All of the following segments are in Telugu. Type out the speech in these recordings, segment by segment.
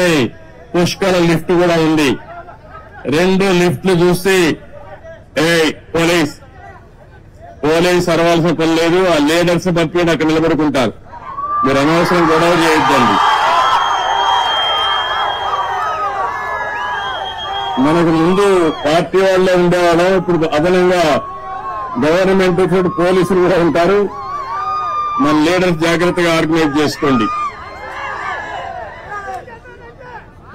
వెంటనే పుష్కర లిఫ్ట్ కూడా ఉంది. 2 లిఫ్ట్లు చూసి పోలీస్ అరవాల్సిన పని లేదు, ఆ లీడర్స్ పంపించి అక్కడ నిలబడుకుంటారు. మీరు అనవసరం గొడవ చేయొద్దండి. మనకు ముందు పార్టీ వాళ్ళే ఉండేవాళ్ళం, ఇప్పుడు అదనంగా గవర్నమెంట్ తోటి పోలీసులు కూడా ఉంటారు. మన లీడర్స్ జాగ్రత్తగా ఆర్గనైజ్ చేసుకోండి.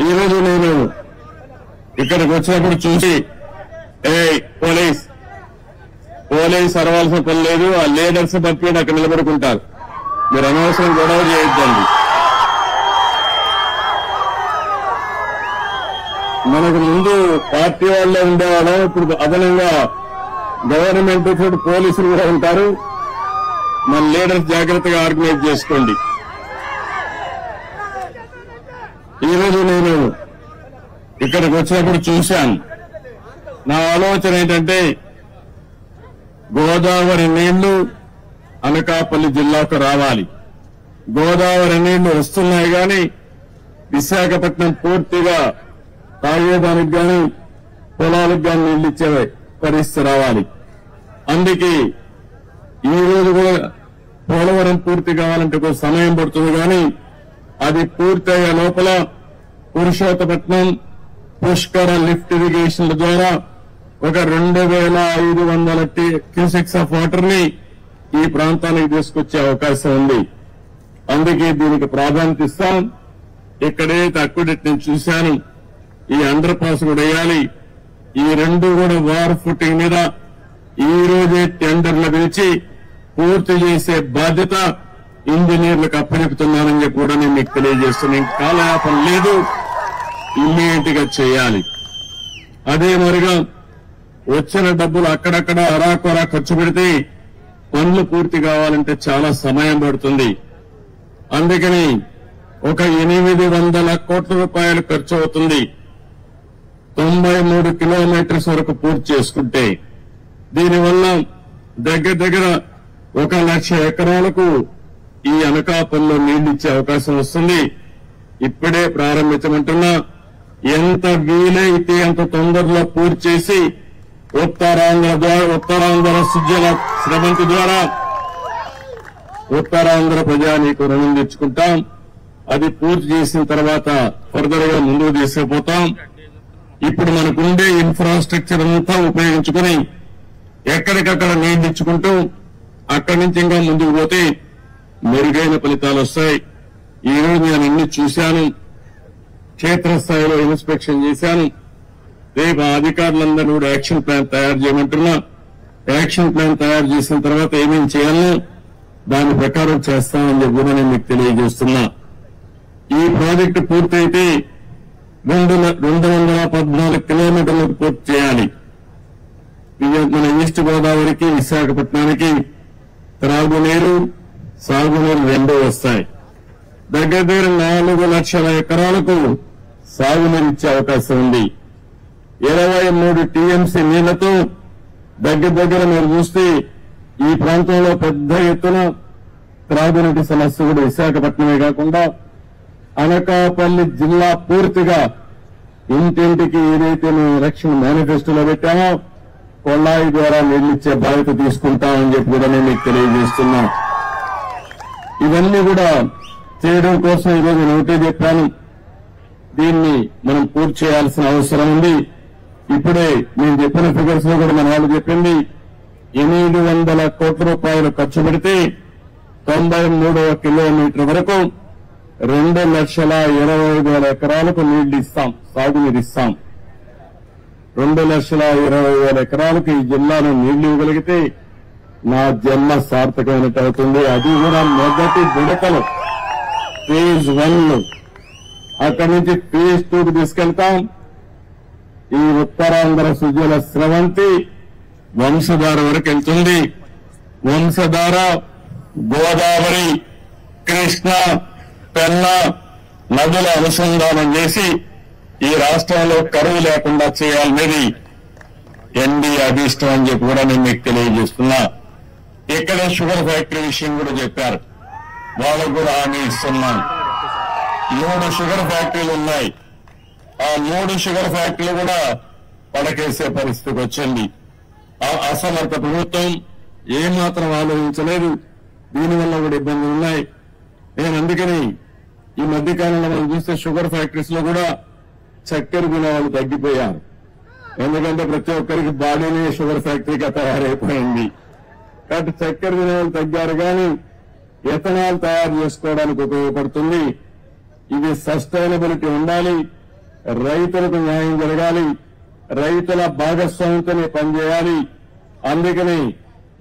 ఈరోజు నేను ఇక్కడికి వచ్చినప్పుడు చూసి పోలీస్ అరవాల్సిన పని లేదు, ఆ లీడర్స్ పంపించి అక్కడ నిలబడుకుంటారు. మీరు అనవసరం గొడవ చేయొద్దండి. మనకు ముందు పార్టీ వాళ్ళే ఉండేవాళ్ళం, ఇప్పుడు అదనంగా గవర్నమెంట్ తోటి పోలీసులు కూడా ఉంటారు. మన లీడర్స్ జాగ్రత్తగా ఆర్గనైజ్ చేసుకోండి. ఈరోజు నేను ఇక్కడికి వచ్చినప్పుడు చూశాను. నా ఆలోచన ఏంటంటే గోదావరి నీళ్లు అనకాపల్లి జిల్లాకు రావాలి. గోదావరి నీళ్లు వస్తున్నాయి కానీ విశాఖపట్నం పూర్తిగా తాగేదానికి కానీ పొలాలకు కానీ నీళ్లు ఇచ్చే పరిస్థితి రావాలి. అందుకే ఈ రోజు కూడా పోలవరం పూర్తి కావాలంటే కొంచెం సమయం పడుతుంది కానీ అది పూర్తయ్యే లోపల పురుషోత్తపట్నం పుష్కర లిఫ్ట్ ఇరిగేషన్ల ద్వారా ఒక 2500 క్యూసెక్స్ ఆఫ్ వాటర్ ని ఈ ప్రాంతానికి తీసుకొచ్చే అవకాశం ఉంది. అందుకే దీనికి ప్రాధాన్యత ఇస్తాం. ఇక్కడైతే అక్కుడెట్ నేను చూశాను, ఈ అండర్ పాస్ కూడా వేయాలి. ఈ 2 కూడా వార్ ఫుటింగ్ మీద ఈ రోజే టెండర్లు పిలిచి పూర్తి చేసే బాధ్యత ఇంజనీర్లకు అప్పచెపుతున్నానని చెప్పి కూడా నేను మీకు తెలియజేస్తున్నాను. కాలయాపన లేదు, ఇమ్మీడియట్ గా చేయాలి. అదే మరిగా వచ్చిన డబ్బులు అక్కడక్కడ అరాకొరా ఖర్చు పెడితే పనులు పూర్తి కావాలంటే చాలా సమయం పడుతుంది. అందుకని ఒక 800 కోట్ల రూపాయలు ఖర్చు అవుతుంది 93 కిలోమీటర్స్ వరకు పూర్తి చేసుకుంటే. దీనివల్ల దగ్గర 1,00,000 ఎకరాలకు ఈ అనకాపల్లిలో నీళ్లు ఇచ్చే అవకాశం వస్తుంది. ఇప్పుడే ప్రారంభించమంటున్నా. ఎంత వీలైతే అంత తొందరలో పూర్తి చేసి ఉత్తరాంధ్ర సుజల శ్రవంతి ద్వారా ఉత్తరాంధ్ర ప్రజానీకు రుణం తెచ్చుకుంటాం. అది పూర్తి చేసిన తర్వాత ఫర్దర్ గా ముందుకు తీసుకుపోతాం. ఇప్పుడు మనకుండే ఇన్ఫ్రాస్ట్రక్చర్ అంతా ఉపయోగించుకుని ఎక్కడికక్కడ నీళ్లు ఇచ్చుకుంటూ అక్కడి నుంచి ఇంకా ముందుకు పోతే మెరుగైన ఫలితాలు వస్తాయి. ఈ రోజు నేను అన్ని చూశాను, క్షేత్రస్థాయిలో ఇన్స్పెక్షన్ చేశాను. రేపు అధికారులందరూ కూడా యాక్షన్ ప్లాన్ తయారు చేయమంటున్నా. యాక్షన్ ప్లాన్ తయారు చేసిన తర్వాత ఏమేమి చేయాలో దాని ప్రకారం చేస్తామని చెప్పి కూడా నేను మీకు తెలియజేస్తున్నా. ఈ ప్రాజెక్టు పూర్తయితే 214 కిలోమీటర్లకు పూర్తి చేయాలి. మన ఈస్ట్ గోదావరికి విశాఖపట్నానికి త్రాగునీరు సాగునీరు 2 వస్తాయి. దగ్గర 4,00,000 ఎకరాలకు సాగునీరు ఇచ్చే అవకాశం ఉంది. 23 టీఎంసీ నీళ్లతో దగ్గర మీరు చూస్తే ఈ ప్రాంతంలో పెద్ద ఎత్తున త్రాగునీటి సమస్య కూడా విశాఖపట్నమే కాకుండా అనకాపల్లి జిల్లా పూర్తిగా ఇంటింటికి ఏదైతే మేము ఎలక్షన్ మేనిఫెస్టోలో పెట్టామో కొళాయి ద్వారా నీళ్లిచ్చే బాధ్యత తీసుకుంటామని చెప్పి కూడా నేను మీకు తెలియజేస్తున్నా. ఇవన్నీ కూడా చేయడం కోసం ఈరోజు నేను ఒకటే చెప్పాను, దీన్ని మనం పూర్తి చేయాల్సిన అవసరం ఉంది. ఇప్పుడే నేను చెప్పిన ఫిగర్స్ లో కూడా మన వాళ్ళు చెప్పింది 800 కోట్ల రూపాయలు ఖర్చు పెడితే 93వ కిలోమీటర్ వరకు 2,20,000 ఎకరాలకు నీళ్లు ఇస్తాం, సాగునీరు ఇస్తాం. 2,20,000 ఎకరాలకు ఈ జిల్లాలో నీళ్లు ఇవ్వగలిగితే నా జన్మ సార్థకమైనట్టు అవుతుంది. అది కూడా మొదటి విడతలు ఫేజ్ 1. అక్కడి నుంచి ఫేజ్ 2కు తీసుకెళ్తాం. ఈ ఉత్తరాంధ్ర సుజల స్రవంతి వంశధార వరకు వెళ్తుంది. వంశధార గోదావరి కృష్ణ పెన్నా నదుల అనుసంధానం చేసి ఈ రాష్ట్రంలో కరువు లేకుండా చేయాలనేది ఎన్డీఏ అభిష్టం అని చెప్పి కూడా నేను మీకు తెలియజేస్తున్నా. ఇక్కడ షుగర్ ఫ్యాక్టరీ విషయం కూడా చెప్పారు, వాళ్ళకు కూడా హామీ ఇస్తున్నాం. 3 షుగర్ ఫ్యాక్టరీలు ఉన్నాయి. ఆ 3 షుగర్ ఫ్యాక్టరీలు కూడా పడకేసే పరిస్థితికి వచ్చింది. ఆ అసమర్థ ప్రభుత్వం ఏమాత్రం ఆలోచించలేదు. దీనివల్ల కూడా ఇబ్బందులు ఉన్నాయి. నేను అందుకని ఈ మధ్యకాలంలో మనం చూస్తే షుగర్ ఫ్యాక్టరీస్ లో కూడా చక్కెర కొనే వాళ్ళు తగ్గిపోయారు. ఎందుకంటే ప్రతి ఒక్కరికి బాడీనే షుగర్ ఫ్యాక్టరీగా తయారైపోయింది. కాబట్టి చక్కెర కొనే వాళ్ళు తగ్గారు. కానీ ఎథనాల్ తయారు చేసుకోవడానికి ఉపయోగపడుతుంది. ఇది సస్టైనబిలిటీ ఉండాలి, రైతులకు న్యాయం జరగాలి, రైతుల భాగస్వామ్యంతోనే పనిచేయాలి. అందుకని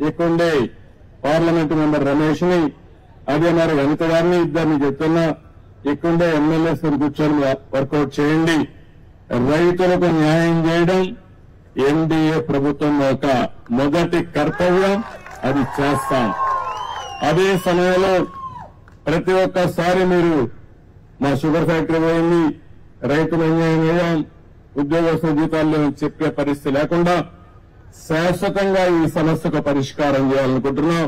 ఇక్కడే పార్లమెంటు మెంబర్ రమేష్ ని, అదే మరి వనిత గారిని ఇద్దరిని చెప్తున్నా, ఇక్కడే ఎమ్మెల్యేస్ కూర్చొని వర్కౌట్ చేయండి. రైతులకు న్యాయం చేయడం ఎన్డీఏ ప్రభుత్వం యొక్క మొదటి కర్తవ్యం. అది చేస్తాం. అదే సమయంలో ప్రతి ఒక్కసారి మీరు మా షుగర్ ఫ్యాక్టరీ పోయింది, రైతులు అన్యాయం చేయడం, ఉద్యోగస్తుల జీతాల్లో చెప్పే పరిస్థితి లేకుండా శాశ్వతంగా ఈ సమస్యకు పరిష్కారం చేయాలనుకుంటున్నాం.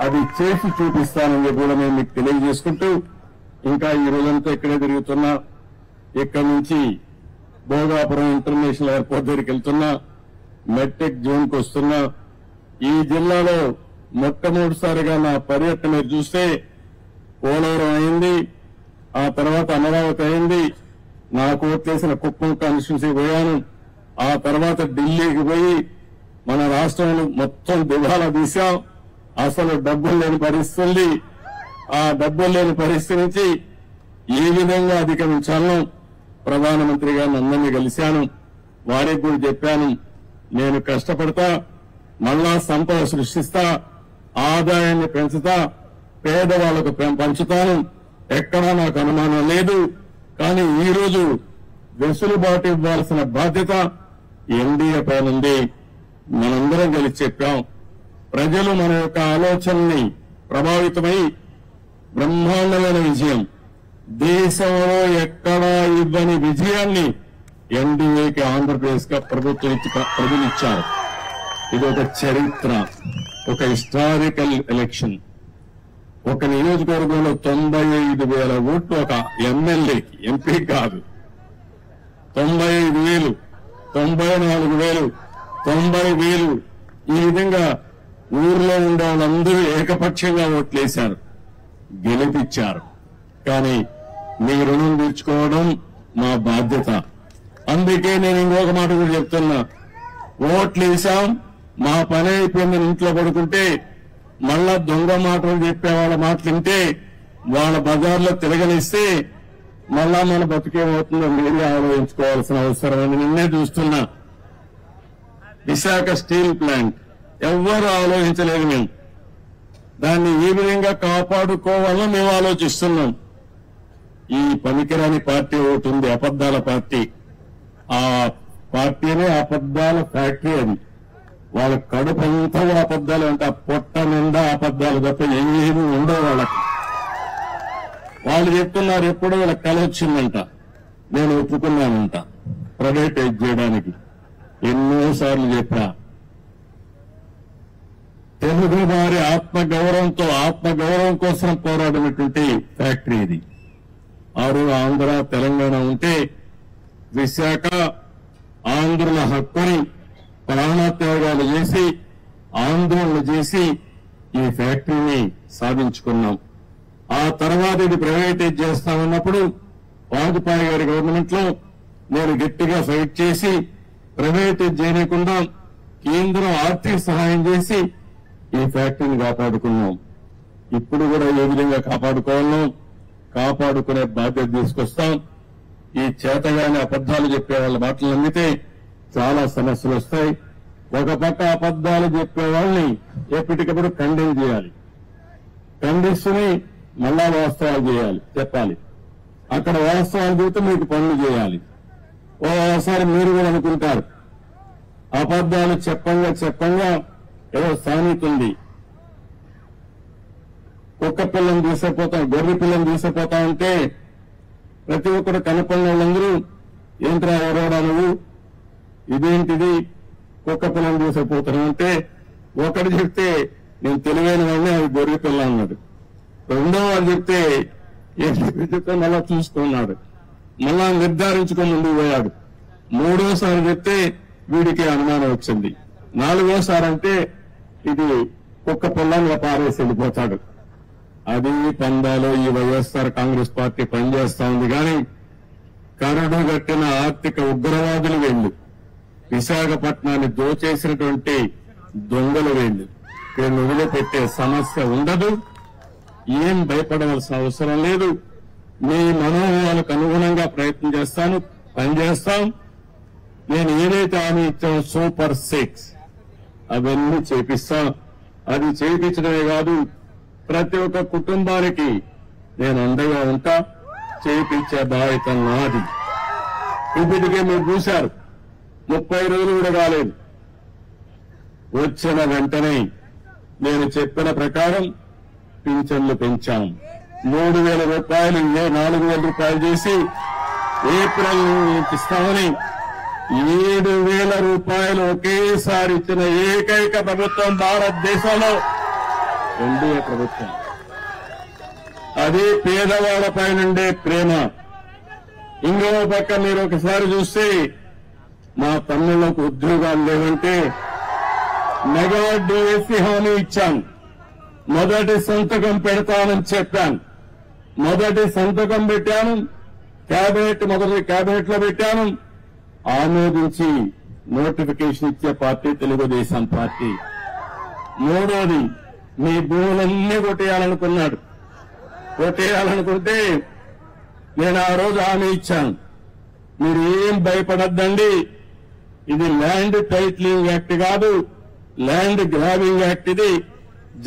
అది చేసి చూపిస్తానని కూడా మేము మీకు తెలియజేసుకుంటూ, ఇంకా ఈ రోజంతా ఇక్కడే తిరుగుతున్నా. ఇక్కడి నుంచి భోగాపురం ఇంటర్నేషనల్ ఎయిర్పోర్ట్ దగ్గరికి వెళ్తున్నా, మెట్రిక్ జోన్ కు వస్తున్నా. ఈ జిల్లాలో మొట్టమొదటిసారిగా నా పర్యటన మీరు చూస్తే పోలవరం అయింది, ఆ తర్వాత అమరావతి అయింది, నాకు ఓట్లేసిన కుప్పం కాన్స్టిట్యూన్సీ పోయాను. ఆ తర్వాత ఢిల్లీకి పోయి మన రాష్ట్రంలో మొత్తం దివాలా తీశాం. అసలు డబ్బులు లేని పరిస్థితి. ఆ డబ్బులు లేని పరిస్థితి నుంచి ఏ విధంగా అధిగమించాలో ప్రధానమంత్రి గారిని అందరినీ కలిశాను. వారికి కూడా చెప్పాను, నేను కష్టపడతా, మళ్ళా సంపద సృష్టిస్తా, ఆదాయాన్ని పెంచుతా, పేదవాళ్లకు పంచుతాను, ఎక్కడా నాకు అనుమానం లేదు. కానీ ఈ రోజు వెసులుబాటు ఇవ్వాల్సిన బాధ్యత ఎన్డీఏ పైన ఉంది. మనందరం కలిసి చెప్పాం. ప్రజలు మన యొక్క ఆలోచనని ప్రభావితమై బ్రహ్మాండమైన విజయం, దేశంలో ఎక్కడా ఇవ్వని విజయాన్ని ఎన్డీఏకి ఆంధ్రప్రదేశ్ గా ప్రభుత్వం ప్రజలు ఇచ్చారు. ఇది ఒక చరిత్ర, ఒక హిస్టారికల్ ఎలక్షన్. ఒక నియోజకవర్గంలో 95,000 ఓట్లు ఒక ఎమ్మెల్యేకి, ఎంపీ కాదు. 95,000, 94,000, 90,000 ఈ విధంగా ఊర్లో ఉండే వాళ్ళందరూ ఏకపక్షంగా ఓట్లేశారు, గెలిపించారు. కానీ మీ రుణం తీర్చుకోవడం మా బాధ్యత. అందుకే నేను ఇంకొక మాట కూడా చెప్తున్నా, ఓట్లేసాం, మా పని అయిపోయిందని ఇంట్లో పడుకుంటే మళ్ళా దొంగ మాటలు చెప్పే వాళ్ళ మాటలు వింటే వాళ్ళ బజార్లో తిరగనిస్తే మళ్ళా మన బతికేమవుతుందో మీరే ఆలోచించుకోవాల్సిన అవసరం అని నిన్నే చూస్తున్నా. విశాఖ స్టీల్ ప్లాంట్ ఎవ్వరూ ఆలోచించలేదు. మేము దాన్ని ఈ విధంగా కాపాడుకోవాలని మేము ఆలోచిస్తున్నాం. ఈ పనికిరాని పార్టీ ఒకటి ఉంది, అబద్దాల పార్టీ. ఆ పార్టీనే అబద్దాల ఫ్యాక్టరీ. అది వాళ్ళ కడుపు అంతా అబద్దాలు అంటే ఆ పొట్ట నిండా అబద్దాలు తప్ప ఏమీ ఉండవు వాళ్ళకి. వాళ్ళు చెప్తున్నారు ఎప్పుడో వాళ్ళకి కల వచ్చిందంట, నేను ఒప్పుకున్నానంట ప్రైవేటైజ్ చేయడానికి. ఎన్నోసార్లు చెప్పా. తెలుగు వారి ఆత్మగౌరవం కోసం పోరాడినటువంటి ఫ్యాక్టరీ ఇది. ఆరు ఆంధ్ర తెలంగాణ ఉంటే విశాఖ ఆంధ్రుల హక్కుని ప్రాణత్యాగాలు చేసి ఆందోళన చేసి ఈ ఫ్యాక్టరీని సాధించుకున్నాం. ఆ తర్వాత ఇది ప్రైవేటైజ్ చేస్తామన్నప్పుడు వాజ్పేయి గారి గవర్నమెంట్ లో నేను గట్టిగా ఫైట్ చేసి ప్రైవేటైజ్ చేయకుండా కేంద్రం ఆర్థిక సహాయం చేసి ఈ ఫ్యాక్టరీని కాపాడుకున్నాం. ఇప్పుడు కూడా ఏ విధంగా కాపాడుకోవాలో కాపాడుకునే బాధ్యత తీసుకొస్తాం. ఈ చేతగానే అబద్దాలు చెప్పే వాళ్ళ మాటలు నమ్మితే చాలా సమస్యలు వస్తాయి. ఒక పక్క అబద్దాలు చెప్పే వాళ్ళని ఎప్పటికప్పుడు ఖండన చేయాలి, ఖండిస్తుని మళ్ళా వాస్తవాలు చెప్పాలి. అక్కడ వాస్తవాలు చెబితే మీకు పనులు చేయాలి. ఓసారి మీరు కూడా అనుకుంటారు, అబద్దాలు చెప్పంగా ఏదో సామెత ఉంది, కుక్క పిల్లని తీసుకుపోతాం, గొర్రె పిల్లని తీసుకుపోతా ఉంటే ప్రతి ఒక్కరు కనపడిన వాళ్ళందరూ ఏంట్రా ఎవరోడా నువ్వు, ఇదేంటిది కుక్క పిల్లని తీసుకుపోతాను అంటే ఒకటి చెప్తే నేను తెలివైన వాడిని అది గొర్రె పిల్ల అన్నాడు. రెండో వాడు చెప్తే చెప్తే మళ్ళా చూసుకున్నాడు, మళ్ళా నిర్ధారించుకొని ముందుకు పోయాడు. మూడోసారి చెప్తే వీడికి అనుమానం వచ్చింది. నాలుగోసారి అంటే ఇది కుక్క పొల్లంగా పారేసి వెళ్ళిపోతాడు. అది పందాలో ఈ వైఎస్ఆర్ కాంగ్రెస్ పార్టీ పనిచేస్తా ఉంది. కానీ కరడు గట్టిన ఆర్థిక ఉగ్రవాదులు వీళ్ళు, విశాఖపట్నాన్ని దోచేసినటువంటి దొంగలు వీళ్ళు. వీళ్ళు వదిలిపెట్టే సమస్య ఉండదు. ఏం భయపడవలసిన అవసరం లేదు. మీ మనోభావాలకు అనుగుణంగా ప్రయత్నం చేస్తాను, పనిచేస్తాం. నేను ఏదైతే హామీ ఇచ్చానో సూపర్ 6 అవన్నీ చేపిస్తాం. అది చేయించడమే కాదు, ప్రతి ఒక్క కుటుంబానికి నేను అండగా ఉంటా. చేయించే బాధ్యత నాది. ఇప్పటికే మీరు చూశారు, 30 రోజులు కూడా కాలేదు. వచ్చిన వెంటనే నేను చెప్పిన ప్రకారం పింఛన్లు పెంచాం. 3,000 రూపాయలు 4,000 రూపాయలు చేసి ఏప్రిల్ నుంచి ఇస్తామని 7,000 రూపాయలు ఒకేసారి ఇచ్చిన ఏకైక ప్రభుత్వం భారతదేశంలో ఎన్డీఏ ప్రభుత్వం. అది పేదవాళ్లపై నుండే ప్రేమ. ఇంకో పక్క మీరు ఒకసారి చూస్తే మా తమ్ముళ్లకు ఉద్యోగాలు లేవంటే మెగా డిఎస్సీ హామీ ఇచ్చాను. మొదటి సంతకం పెడతానని చెప్పాను. మొదటి సంతకం పెట్టాను. మొదటి క్యాబినెట్ లో పెట్టాను. ఆమోదించి నోటిఫికేషన్ ఇచ్చే పార్టీ తెలుగుదేశం పార్టీ. మూడోది, మీ భూములన్నీ కొట్టేయాలనుకున్నాడు. కొట్టేయాలనుకుంటే నేను ఆ రోజు హామీ ఇచ్చాను, మీరు ఏం భయపడద్దండి. ఇది ల్యాండ్ టైటిలింగ్ యాక్ట్ కాదు, ల్యాండ్ గ్రాబింగ్ యాక్ట్. ఇది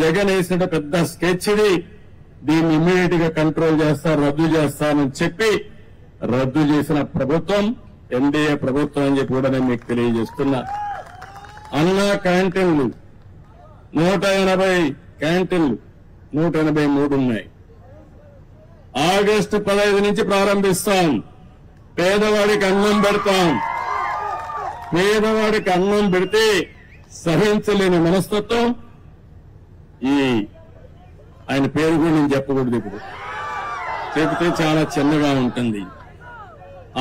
జగన్ వేసిన పెద్ద స్కెచ్. ఇది దీన్ని ఇమ్మీడియట్ గా కంట్రోల్ చేస్తారు, రద్దు చేస్తానని చెప్పి రద్దు చేసిన ప్రభుత్వం ఎన్డీఏ ప్రభుత్వం అని చెప్పి కూడా నేను మీకు తెలియజేస్తున్నా. అన్నా క్యాంటీన్లు 180 క్యాంటీన్లు 183 ఉన్నాయి. ఆగస్టు 15 నుంచి ప్రారంభిస్తాం. పేదవాడికి అన్నం పెడతాం. పేదవాడికి అన్నం పెడితే సహించలేని మనస్తత్వం ఈ ఆయన పేరు కూడా నేను చెప్పకూడదు, ఇప్పుడు చెబితే చాలా చిన్నగా ఉంటుంది.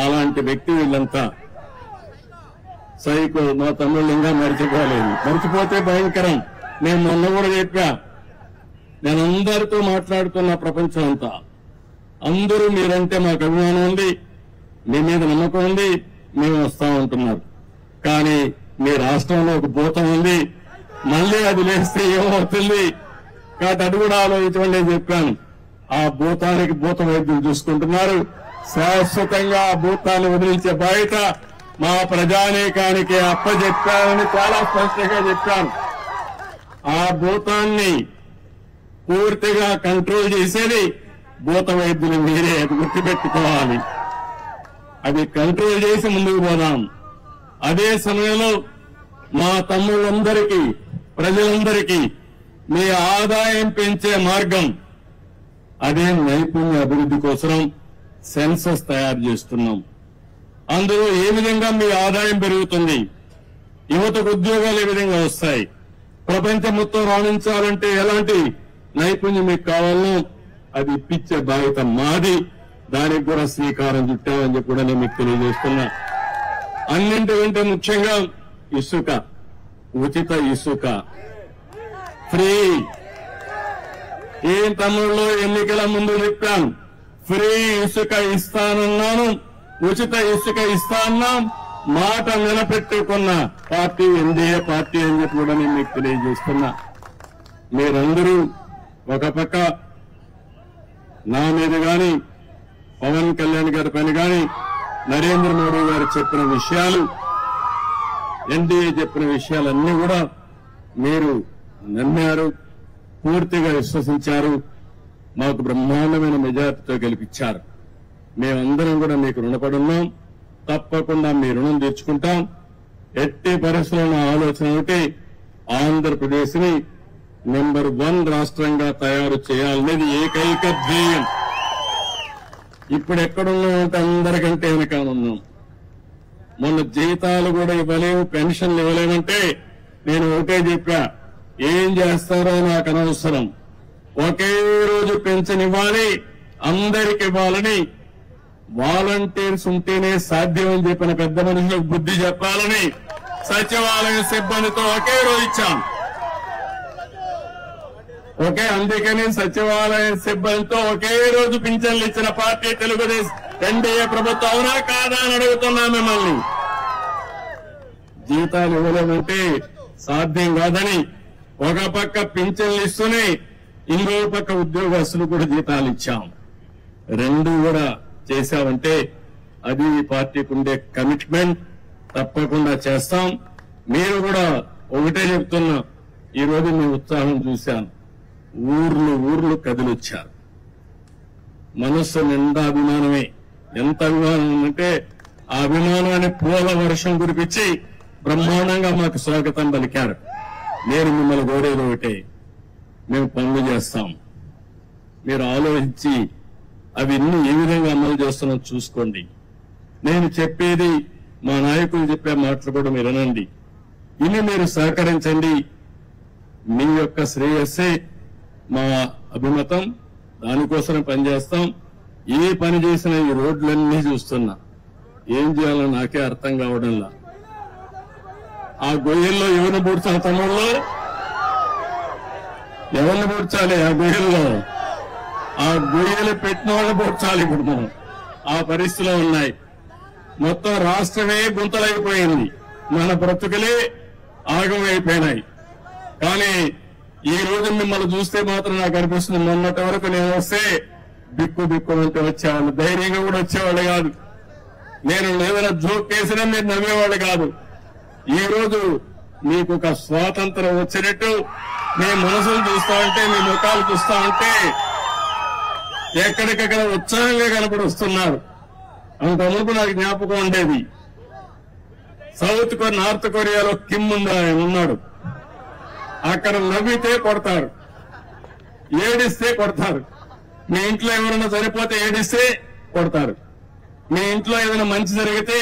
అలాంటి వ్యక్తి వీళ్ళంతా సైకో. మా తమ్ముళ్ళు ఇంకా మర్చిపోలేదు. మర్చిపోతే భయంకరం. నేను మొన్న కూడా చెప్పా, నేను అందరితో మాట్లాడుతున్న ప్రపంచం అంతా, అందరూ మీరంటే మాకు అభిమానం ఉంది, మీ మీద నమ్మకం ఉంది, మేము వస్తా ఉంటున్నారు. కానీ మీ రాష్ట్రంలో ఒక భూతం ఉంది, మళ్లీ అది లేస్తే ఏమవుతుంది కాబట్టి అది కూడా ఆలోచించమని నేను చెప్పాను. ఆ భూతానికి భూత వైద్యం చూసుకుంటున్నారు. శాశ్వతంగా ఆ భూతాన్ని వదిలించే బాధ్యత మా ప్రజానీకానికి అప్పచెప్పానని చాలా స్పష్టంగా చెప్పాను. ఆ భూతాన్ని పూర్తిగా కంట్రోల్ చేసేది భూత వైద్యులు మీరే, అది గుర్తుపెట్టుకోవాలి. అది కంట్రోల్ చేసి ముందుకు పోదాం. అదే సమయంలో మా తమ్ముళ్ళందరికీ, ప్రజలందరికీ మీ ఆదాయం పెంచే మార్గం, అదే నైపుణ్య అభివృద్ధి కోసం సెన్సస్ తయారు చేస్తున్నాం. అందులో ఏ విధంగా మీ ఆదాయం పెరుగుతుంది, యువతకు ఉద్యోగాలు ఏ విధంగా వస్తాయి, ప్రపంచం మొత్తం రాణించాలంటే ఎలాంటి నైపుణ్యం మీకు కావాలో అది ఇప్పించే బాధ్యత మాది. దానికి కూడా శ్రీకారం చుట్టామని చెప్పి కూడా నేను మీకు తెలియజేస్తున్నా. అన్నింటికంటే ముఖ్యంగా ఇసుక, ఉచిత ఇసుక ఫ్రీ. ఏం తమ్ముళ్ళు ఎన్నికల ముందు చెప్పాను, ఫ్రీ ఇసుక ఇస్తానన్నాను, ఉచిత ఇసుక ఇస్తాన్నాం. మాట నిలబెట్టుకున్న పార్టీ ఎన్డీఏ పార్టీ అని చెప్పి కూడా నేను మీకు తెలియజేస్తున్నా. మీరందరూ ఒక పక్క నా మీద గాని, పవన్ కళ్యాణ్ గారి పైన గాని, నరేంద్ర మోడీ గారు చెప్పిన విషయాలు, ఎన్డీఏ చెప్పిన విషయాలన్నీ కూడా మీరు నమ్మారు, పూర్తిగా విశ్వసించారు, మాకు బ్రహ్మాండమైన మెజార్టీతో గెలిపించారు. మేమందరం కూడా మీకు రుణపడి ఉన్నాం. తప్పకుండా మీ రుణం తీర్చుకుంటాం. ఎట్టి పరిస్థితుల్లో నా ఆలోచన ఒకటి, ఆంధ్రప్రదేశ్ ని నెంబర్ 1 రాష్ట్రంగా తయారు చేయాలనేది ఏకైక ధ్యేయం. ఇప్పుడు ఎక్కడున్నామంటే అందరికంటే వెనకాలన్నాం. మొన్న జీతాలు కూడా ఇవ్వలేము, పెన్షన్లు ఇవ్వలేమంటే నేను ఒకటే చెప్పా, ఏం చేస్తారో నాకు అనవసరం, ఒకే రోజు పెన్షన్ ఇవ్వాలి, అందరికి ఇవ్వాలని, వాలంటీర్స్ ఉంటేనే సాధ్యం అని చెప్పిన పెద్ద మనుషులకు బుద్ధి చెప్పాలని సచివాలయ సిబ్బందితో ఒకే రోజు ఇచ్చాం. అందుకని సచివాలయ సిబ్బందితో ఒకే రోజు పింఛన్లు ఇచ్చిన పార్టీ తెలుగుదేశం ఎన్డీఏ ప్రభుత్వం. అవునా కాదా అని అడుగుతున్నా మిమ్మల్ని. జీతాలు ఇవ్వలేమంటే సాధ్యం కాదని ఒక పక్క పింఛన్లు ఇస్తూనే ఇంకో పక్క ఉద్యోగస్తులు కూడా జీతాలు ఇచ్చాం. రెండు కూడా చేశామంటే అది ఈ పార్టీకి ఉండే కమిట్మెంట్. తప్పకుండా చేస్తాం. మీరు కూడా ఒకటే చెప్తున్నా, ఈ రోజు మీ ఉత్సాహం చూశాను. ఊర్లు కదిలొచ్చారు. మనస్సు నిండా అభిమానమే. ఎంత అభిమానం అంటే ఆ అభిమానాన్ని పూల వర్షం కురిపించి బ్రహ్మాండంగా మాకు స్వాగతం పలికారు. నేను మిమ్మల్ని కోరేది ఒకటే, మేము పనులు చేస్తాం. మీరు ఆలోచించి అవన్నీ ఏ విధంగా అమలు చేస్తున్నాం చూసుకోండి. నేను చెప్పేది, మా నాయకులు చెప్పే మాటలు కూడా మీరు వినండి. ఇన్ని మీరు సహకరించండి. మీ యొక్క శ్రేయస్సే మా అభిమతం. దానికోసమే పనిచేస్తాం. ఏ పని చేసినా ఈ రోడ్లన్నీ చూస్తున్నా, ఏం చేయాలో నాకే అర్థం కావడంలా. ఆ గొయ్యల్లో ఎవరిని పూడ్చాలి? తమ్ముళ్ళు ఎవరిని పూడ్చాలి? ఆ గొయ్యల్లో ఆ గొయ్యలు పెట్టిన వాళ్ళని పూడ్చాలి. ఇప్పుడు మనం ఆ పరిస్థితిలో ఉన్నాయి. మొత్తం రాష్ట్రమే గుంతలైపోయింది. మన బ్రతుకులే ఆగమైపోయినాయి. కానీ ఈ రోజు మిమ్మల్ని చూస్తే మాత్రం నాకు అనిపిస్తుంది, మొన్నటి వరకు నేను వస్తే బిక్కు అంటే వచ్చేవాళ్ళు, ధైర్యంగా కూడా వచ్చేవాళ్ళు కాదు. నేను ఏదైనా జోక్ వేసినా మీరు నమ్మేవాళ్ళు కాదు. ఈ రోజు మీకు ఒక స్వాతంత్రం వచ్చినట్టు మీ మనసులు చూస్తా ఉంటే, మీ ముఖాలు చూస్తా ఉంటే ఎక్కడికక్కడ ఉత్సాహంగా కనపడి వస్తున్నారు. అంత మునుపు నాకు జ్ఞాపకం ఉండేది, నార్త్ కొరియాలో కిమ్ ఉన్నాడు. అక్కడ నవ్వితే కొడతారు, ఏడిస్తే కొడతారు. మీ ఇంట్లో ఎవరైనా చనిపోతే ఏడిస్తే కొడతారు. మీ ఇంట్లో ఏదైనా మంచి జరిగితే